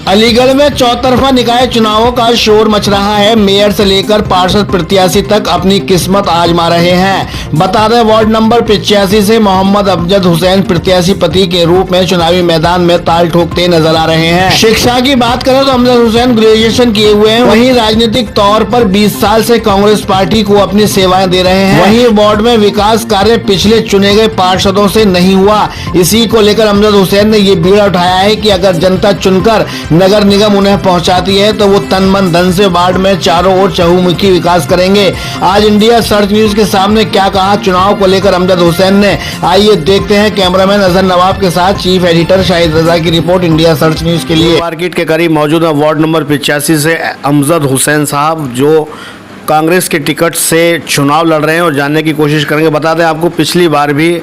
अलीगढ़ में चौतरफा निकाय चुनावों का शोर मच रहा है। मेयर से लेकर पार्षद प्रत्याशी तक अपनी किस्मत आजमा रहे हैं। बता दें, वार्ड नंबर 85 से मोहम्मद अमजद हुसैन प्रत्याशी पति के रूप में चुनावी मैदान में ताल ठोकते नजर आ रहे हैं। शिक्षा की बात करें तो अमजद हुसैन ग्रेजुएशन किए हुए हैं। वहीं राजनीतिक तौर पर 20 साल से कांग्रेस पार्टी को अपनी सेवाएं दे रहे हैं। वहीं वार्ड में विकास कार्य पिछले चुने गए पार्षदों से नहीं हुआ। इसी को लेकर अमजद हुसैन ने ये बीड़ा उठाया है कि अगर जनता चुनकर नगर निगम उन्हें पहुंचाती है तो वो तन मन धन से वार्ड में चारों ओर चहुमुखी विकास करेंगे। आज इंडिया सर्च न्यूज के सामने क्या कहा चुनाव को लेकर अमजद हुसैन ने, आइए देखते हैं। कैमरामैन अजहर नवाब के साथ चीफ एडिटर शाहिद रजा की रिपोर्ट इंडिया सर्च न्यूज के लिए। मार्केट के करीब मौजूद है वार्ड नंबर 85 से अमजद हुसैन साहब, जो कांग्रेस के टिकट से चुनाव लड़ रहे हैं और जानने की कोशिश करेंगे। बता दें आपको, पिछली बार भी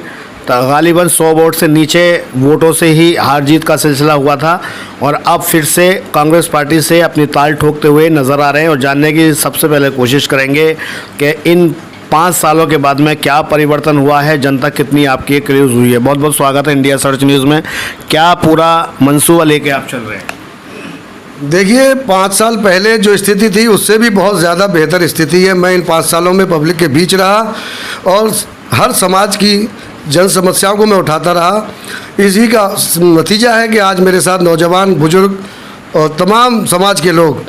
गालिबन 100 वोट से नीचे वोटों से ही हार जीत का सिलसिला हुआ था और अब फिर से कांग्रेस पार्टी से अपनी ताल ठोकते हुए नज़र आ रहे हैं और जानने की सबसे पहले कोशिश करेंगे कि इन 5 सालों के बाद में क्या परिवर्तन हुआ है, जनता कितनी आपकी क्रेज हुई है। बहुत बहुत स्वागत है इंडिया सर्च न्यूज़ में। क्या पूरा मंसूबा लेके आप चल रहे हैं? देखिए, 5 साल पहले जो स्थिति थी उससे भी बहुत ज़्यादा बेहतर स्थिति है। मैं इन 5 सालों में पब्लिक के बीच रहा और हर समाज की जन समस्याओं को मैं उठाता रहा। इसी का नतीजा है कि आज मेरे साथ नौजवान, बुजुर्ग और तमाम समाज के लोग,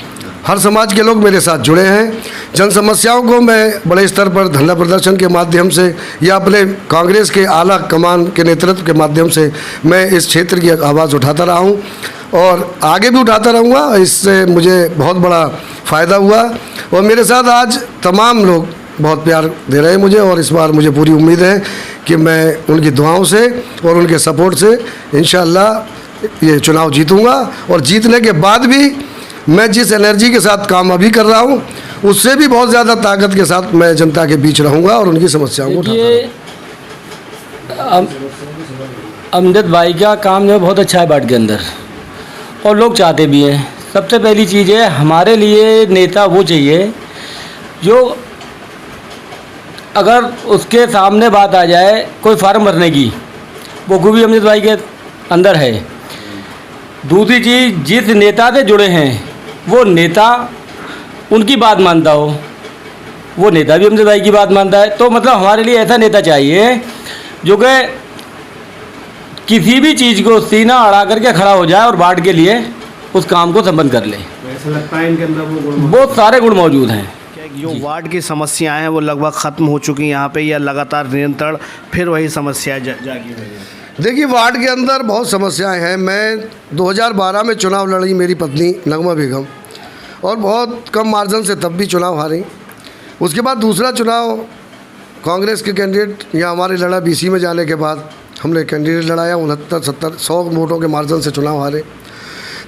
हर समाज के लोग मेरे साथ जुड़े हैं। जन समस्याओं को मैं बड़े स्तर पर धरना प्रदर्शन के माध्यम से या अपने कांग्रेस के आला कमान के नेतृत्व के माध्यम से मैं इस क्षेत्र की आवाज़ उठाता रहा हूँ और आगे भी उठाता रहूँगा। इससे मुझे बहुत बड़ा फ़ायदा हुआ और मेरे साथ आज तमाम लोग बहुत प्यार दे रहे हैं मुझे और इस बार मुझे पूरी उम्मीद है कि मैं उनकी दुआओं से और उनके सपोर्ट से इंशाअल्लाह ये चुनाव जीतूंगा। और जीतने के बाद भी मैं जिस एनर्जी के साथ काम अभी कर रहा हूँ उससे भी बहुत ज़्यादा ताकत के साथ मैं जनता के बीच रहूँगा और उनकी समस्याओं को उठाऊंगा। अमजद भाई का काम जो बहुत अच्छा है वार्ड के अंदर और लोग चाहते भी हैं। सबसे पहली चीज़ है, हमारे लिए नेता वो चाहिए जो अगर उसके सामने बात आ जाए कोई फार्म भरने की, वो भी अमजद भाई के अंदर है। दूसरी चीज़, जिस नेता से जुड़े हैं वो नेता उनकी बात मानता हो, वो नेता भी अमजद भाई की बात मानता है। तो मतलब हमारे लिए ऐसा नेता चाहिए जो कि किसी भी चीज़ को सीना अड़ा करके खड़ा हो जाए और वार्ड के लिए उस काम को संपन्न कर ले। ऐसा लगता है इनके अंदर वो बहुत सारे गुण मौजूद हैं। जो वार्ड की समस्याएं हैं वो लगभग ख़त्म हो चुकी हैं यहाँ पे, या लगातार निरंतर फिर वही समस्याएं जागी हुई हैं? देखिए, वार्ड के अंदर बहुत समस्याएं हैं। मैं 2012 में चुनाव लड़ी, मेरी पत्नी नगमा बेगम, और बहुत कम मार्जिन से तब भी चुनाव हारी। उसके बाद दूसरा चुनाव कांग्रेस के कैंडिडेट या हमारे लड़ा BC में जाने के बाद हमने कैंडिडेट लड़ाया, 69-70-100 वोटों के मार्जिन से चुनाव हारे।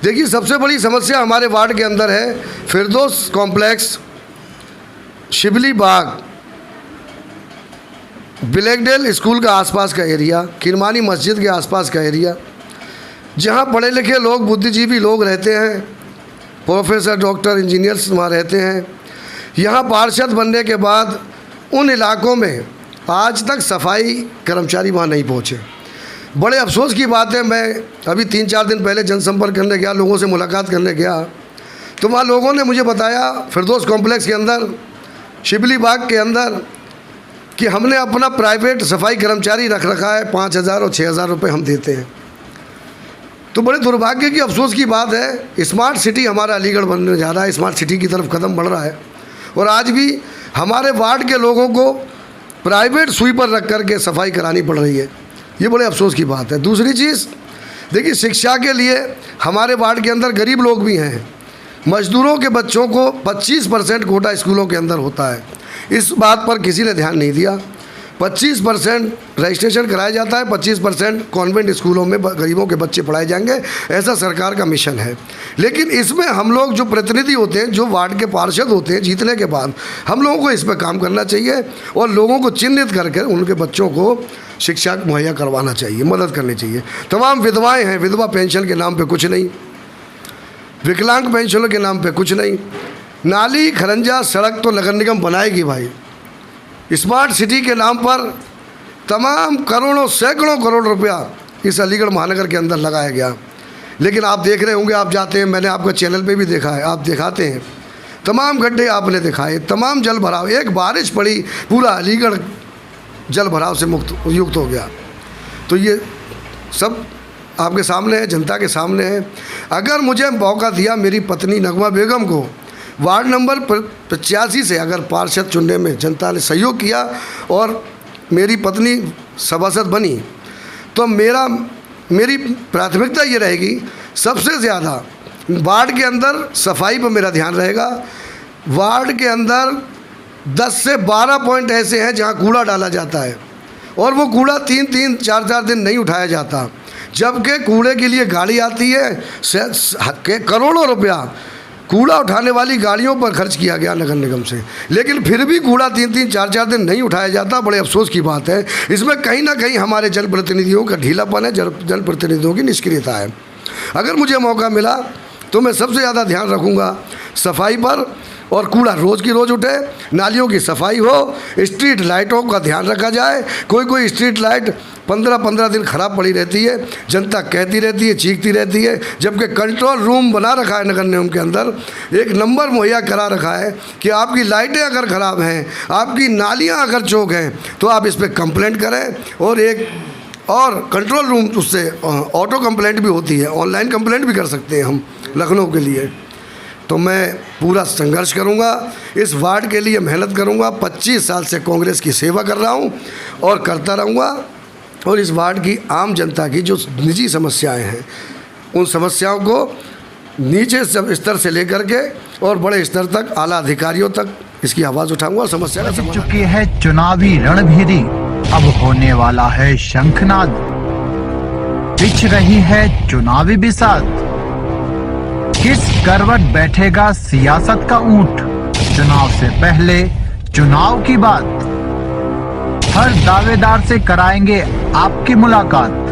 देखिए, सबसे बड़ी समस्या हमारे वार्ड के अंदर है फिरदौस कॉम्प्लेक्स, शिबली बाग, ब्लैकडेल स्कूल का आसपास का एरिया, किरमानी मस्जिद के आसपास का एरिया, जहां पढ़े लिखे लोग, बुद्धिजीवी लोग रहते हैं, प्रोफेसर, डॉक्टर, इंजीनियर्स वहाँ रहते हैं। यहां पार्षद बनने के बाद उन इलाकों में आज तक सफाई कर्मचारी वहाँ नहीं पहुँचे। बड़े अफसोस की बात है, मैं अभी 3-4 दिन पहले जनसंपर्क करने गया, लोगों से मुलाकात करने गया, तो वहाँ लोगों ने मुझे बताया फिरदौस कॉम्प्लेक्स के अंदर, शिबली बाग के अंदर, कि हमने अपना प्राइवेट सफाई कर्मचारी रख रखा है, 5,000 और 6,000 रुपये हम देते हैं। तो बड़े दुर्भाग्य की, अफसोस की बात है, स्मार्ट सिटी हमारा अलीगढ़ बनने जा रहा है, स्मार्ट सिटी की तरफ कदम बढ़ रहा है और आज भी हमारे वार्ड के लोगों को प्राइवेट स्वीपर रख कर के सफाई करानी पड़ रही है। ये बड़े अफसोस की बात है। दूसरी चीज़, देखिए, शिक्षा के लिए हमारे वार्ड के अंदर गरीब लोग भी हैं। मजदूरों के बच्चों को 25% कोटा स्कूलों के अंदर होता है। इस बात पर किसी ने ध्यान नहीं दिया। 25% रजिस्ट्रेशन कराया जाता है, 25% कॉन्वेंट स्कूलों में गरीबों के बच्चे पढ़ाए जाएंगे, ऐसा सरकार का मिशन है। लेकिन इसमें हम लोग जो प्रतिनिधि होते हैं, जो वार्ड के पार्षद होते हैं, जीतने के बाद हम लोगों को इस पर काम करना चाहिए और लोगों को चिन्हित करके उनके बच्चों को शिक्षा मुहैया करवाना चाहिए, मदद करनी चाहिए। तमाम विधवाएँ हैं, विधवा पेंशन के नाम पर कुछ नहीं, विकलांग पेंशनों के नाम पे कुछ नहीं। नाली, खरंजा, सड़क तो नगर निगम बनाएगी भाई। स्मार्ट सिटी के नाम पर तमाम करोड़ों, सैकड़ों करोड़ रुपया इस अलीगढ़ महानगर के अंदर लगाया गया। लेकिन आप देख रहे होंगे, आप जाते हैं, मैंने आपका चैनल पे भी देखा है, आप दिखाते हैं तमाम गड्ढे आपने दिखाए, तमाम जल भराव, एक बारिश पड़ी पूरा अलीगढ़ जल भराव से युक्त हो गया। तो ये सब आपके सामने है, जनता के सामने है। अगर मुझे मौका दिया मेरी पत्नी नगमा बेगम को वार्ड नंबर 85 से अगर पार्षद चुनने में जनता ने सहयोग किया और मेरी पत्नी सभासद बनी, तो मेरी प्राथमिकता ये रहेगी, सबसे ज़्यादा वार्ड के अंदर सफाई पर मेरा ध्यान रहेगा। वार्ड के अंदर 10 से 12 पॉइंट ऐसे हैं जहाँ कूड़ा डाला जाता है और वो कूड़ा 3-3, 4-4 दिन नहीं उठाया जाता, जबकि कूड़े के लिए गाड़ी आती है, करोड़ों रुपया कूड़ा उठाने वाली गाड़ियों पर खर्च किया गया नगर निगम से, लेकिन फिर भी कूड़ा 3-3, 4-4 दिन नहीं उठाया जाता। बड़े अफसोस की बात है। इसमें कहीं ना कहीं हमारे जनप्रतिनिधियों का ढीलापन है, जनप्रतिनिधियों की निष्क्रियता है। अगर मुझे मौका मिला तो मैं सबसे ज़्यादा ध्यान रखूँगा सफाई पर, और कूड़ा रोज़ की रोज़ उठे, नालियों की सफाई हो, स्ट्रीट लाइटों का ध्यान रखा जाए। कोई स्ट्रीट लाइट 15-15 दिन ख़राब पड़ी रहती है, जनता कहती रहती है, चीखती रहती है, जबकि कंट्रोल रूम बना रखा है नगर निगम के अंदर, एक नंबर मुहैया करा रखा है कि आपकी लाइटें अगर ख़राब हैं, आपकी नालियाँ अगर चौक हैं, तो आप इस पर कंप्लेंट करें। और कंट्रोल रूम उससे ऑटो कंप्लेंट भी होती है, ऑनलाइन कंप्लेंट भी कर सकते हैं हम लखनऊ के लिए। तो मैं पूरा संघर्ष करूंगा, इस वार्ड के लिए मेहनत करूंगा। 25 साल से कांग्रेस की सेवा कर रहा हूं और करता रहूंगा, और इस वार्ड की आम जनता की जो निजी समस्याएं हैं, उन समस्याओं को नीचे स्तर से लेकर के और बड़े स्तर तक, आला अधिकारियों तक इसकी आवाज़ उठाऊंगा और समस्या का समाधान। चुकी है चुनावी रणभेरी, अब होने वाला है शंखनाद, पिच रही है चुनावी बिसात, किस करवट बैठेगा सियासत का ऊंट, चुनाव से पहले चुनाव की बात, हर दावेदार से कराएंगे आपकी मुलाकात।